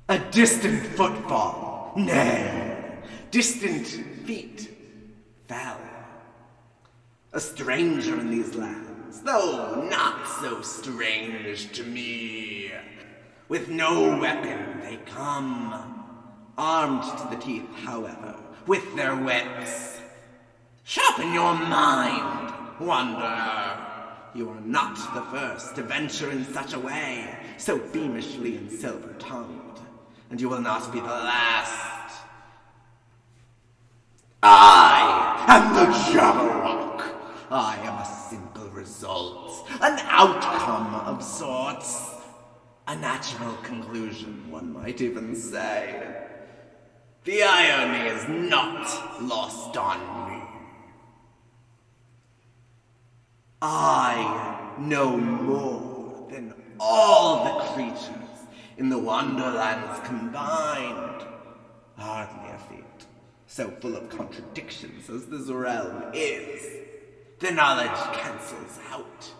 A distant footfall, nay, distant feet fell. A stranger in these lands, though not so strange to me. With no weapon they come, armed to the teeth, however, with their wits. Sharpen your mind, wanderer. You are not the first to venture in such a way, so beamishly and silver-tongued, and you will not be the last. I am the jabberwock. I am a simple result, an outcome of sorts. A natural conclusion, one might even say. The irony is not lost on me. I know more than all the creatures in the Wonderlands combined. Hardly a feat so full of contradictions as this realm is. The knowledge cancels out.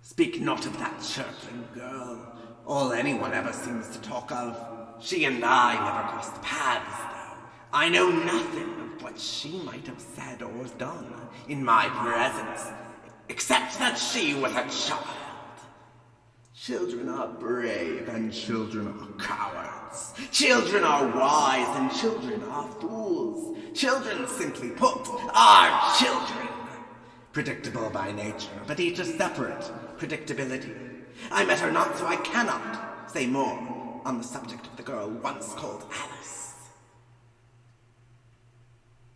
Speak not of that chirping girl, all anyone ever seems to talk of. She and I never crossed paths, though. I know nothing of what she might have said or done in my presence, except that she was a child. Children are brave and children are cowards. Children are wise and children are fools. Children, simply put, are children. Predictable by nature, but each a separate predictability. I met her not, so I cannot say more on the subject of the girl once called Alice.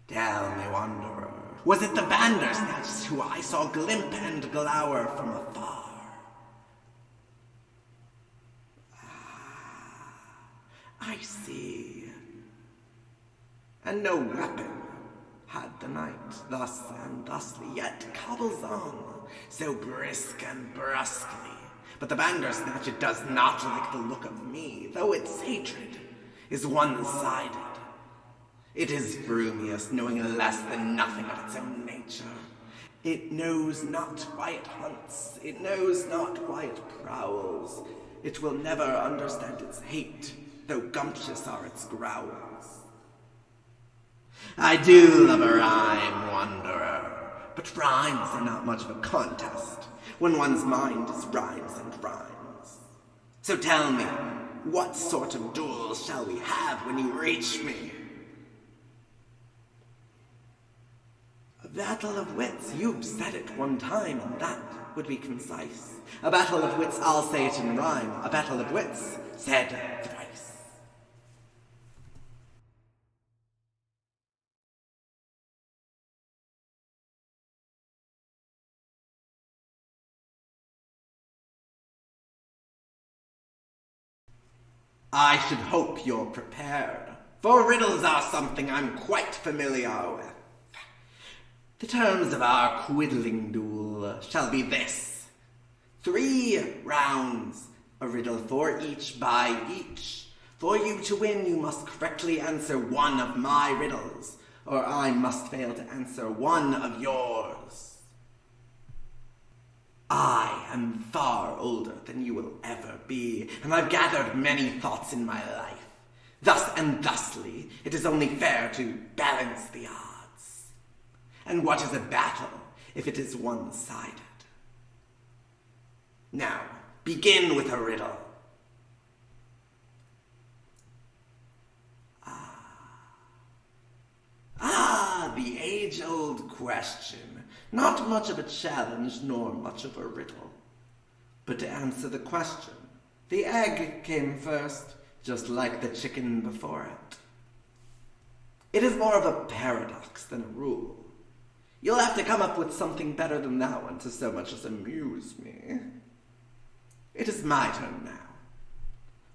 Tell me, wanderer, was it the Bandersnatch who I saw glimp and glower from afar? I see. And no weapon had the night thus and thusly, yet cobbles on, so brisk and brusquely. But the Bandersnatch, it does not like the look of me, though its hatred is one-sided. It is frumious, knowing less than nothing of its own nature. It knows not why it hunts, it knows not why it prowls. It will never understand its hate, though gumptious are its growls. I do love a rhyme, wanderer, but rhymes are not much of a contest when one's mind is rhymes and rhymes. So tell me, what sort of duel shall we have when you reach me? A battle of wits, you've said it one time, and that would be concise. A battle of wits, I'll say it in rhyme. A battle of wits, said thrice. I should hope you're prepared, for riddles are something I'm quite familiar with. The terms of our quiddling duel shall be this: 3 rounds, a riddle for each by each. For you to win, you must correctly answer one of my riddles, or I must fail to answer one of yours. I am far older than you will ever be, and I've gathered many thoughts in my life. Thus and thusly, it is only fair to balance the odds. And what is a battle if it is one-sided? Now, begin with a riddle. The age-old question. Not much of a challenge, nor much of a riddle. But to answer the question, the egg came first, just like the chicken before it. It is more of a paradox than a rule. You'll have to come up with something better than that one to so much as amuse me. It is my turn now.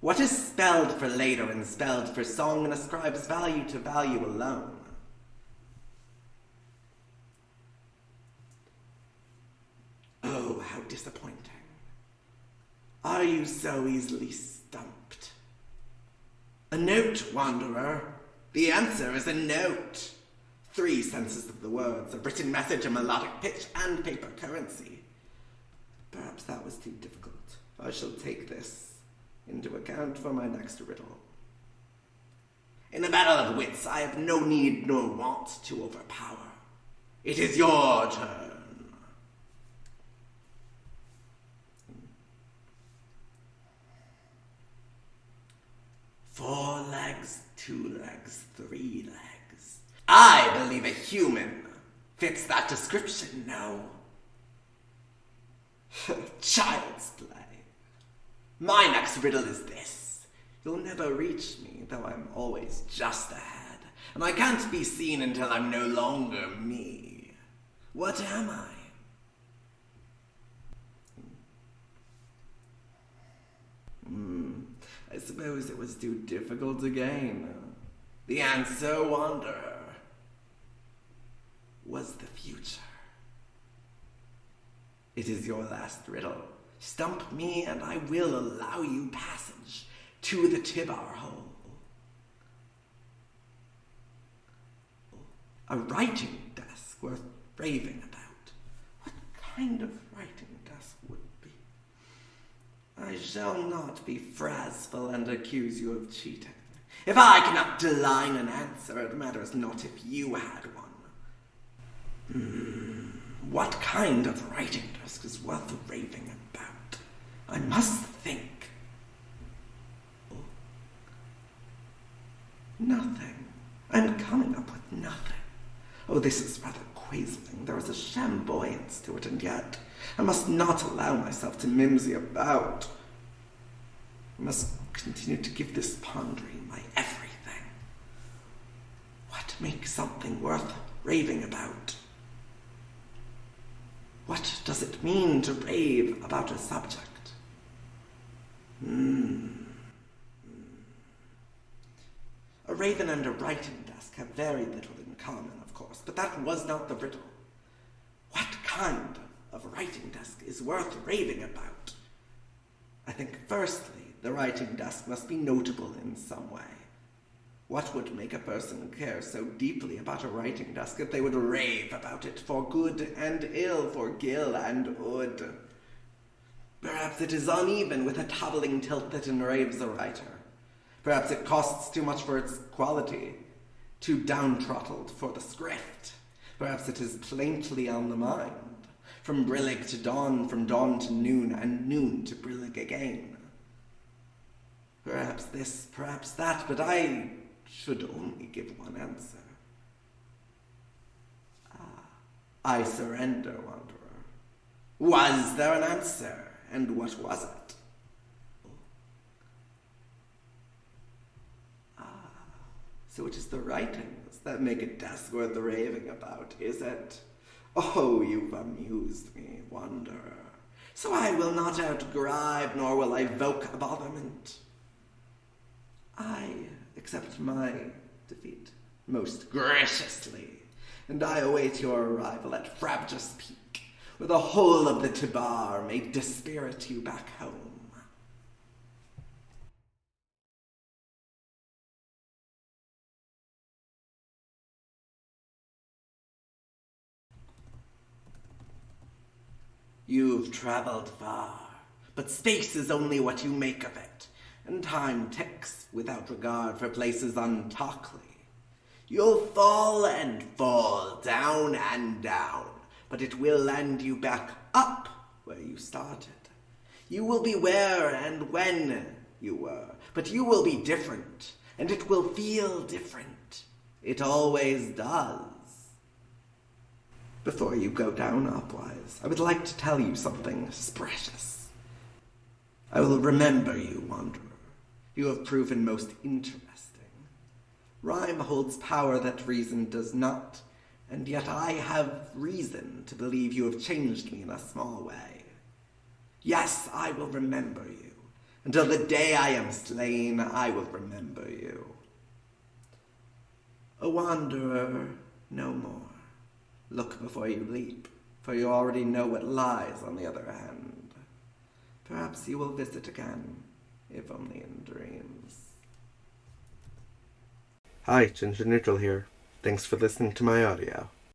What is spelled for later and spelled for song and ascribes value to value alone? Oh, how disappointing. Are you so easily stumped? A note, wanderer. The answer is a note. 3 senses of the words, a written message, a melodic pitch, and paper currency. Perhaps that was too difficult. I shall take this into account for my next riddle. In a battle of wits, I have no need nor want to overpower. It is your turn. 4 legs, 2 legs, 3 legs. I believe a human fits that description, no? Child's play. My next riddle is this. You'll never reach me, though I'm always just ahead. And I can't be seen until I'm no longer me. What am I? I suppose it was too difficult again. The answer, Wanderer, was the future. It is your last riddle. Stump me and I will allow you passage to the Tibar hole. A writing desk worth raving about. What kind of writing desk would be? I shall not be frazzful and accuse you of cheating. If I cannot deline an answer, it matters not if you had one. What kind of writing desk is worth raving about? I must think. Nothing. I'm coming up with nothing. Oh, this is rather quaisling. There is a flamboyance to it, and yet I must not allow myself to mimsy about. I must continue to give this pondering my everything. What makes something worth raving about? What does it mean to rave about a subject? A raven and a writing desk have very little in common, of course, but that was not the riddle. What kind of writing desk is worth raving about? I think, firstly, the writing desk must be notable in some way. What would make a person care so deeply about a writing desk that they would rave about it for good and ill, for gill and ood? Perhaps it is uneven with a toppling tilt that enraves a writer. Perhaps it costs too much for its quality, too downtrodden for the script. Perhaps it is plainly on the mind, from brillig to dawn, from dawn to noon, and noon to brillig again. Perhaps this, perhaps that, but I should only give one answer. I surrender, Wanderer. Was there an answer, and what was it? So it is the writings that make a desk worth raving about, is it? Oh, you've amused me, Wanderer. So I will not outgribe, nor will I voke abotherment. I accept my defeat most graciously, and I await your arrival at Frabjous Peak, where the whole of the Tibar may dispirit you back home. You've traveled far, but space is only what you make of it, and time ticks without regard for places untalkly. You'll fall and fall, down and down, but it will land you back up where you started. You will be where and when you were, but you will be different, and it will feel different. It always does. Before you go down upwise, I would like to tell you something precious. I will remember you, Wanderer. You have proven most interesting. Rhyme holds power that reason does not, and yet I have reason to believe you have changed me in a small way. Yes, I will remember you. Until the day I am slain, I will remember you. A wanderer no more. Look before you leap, for you already know what lies on the other hand. Perhaps you will visit again, if only in dreams. Hi, Ginger Neutral here. Thanks for listening to my audio.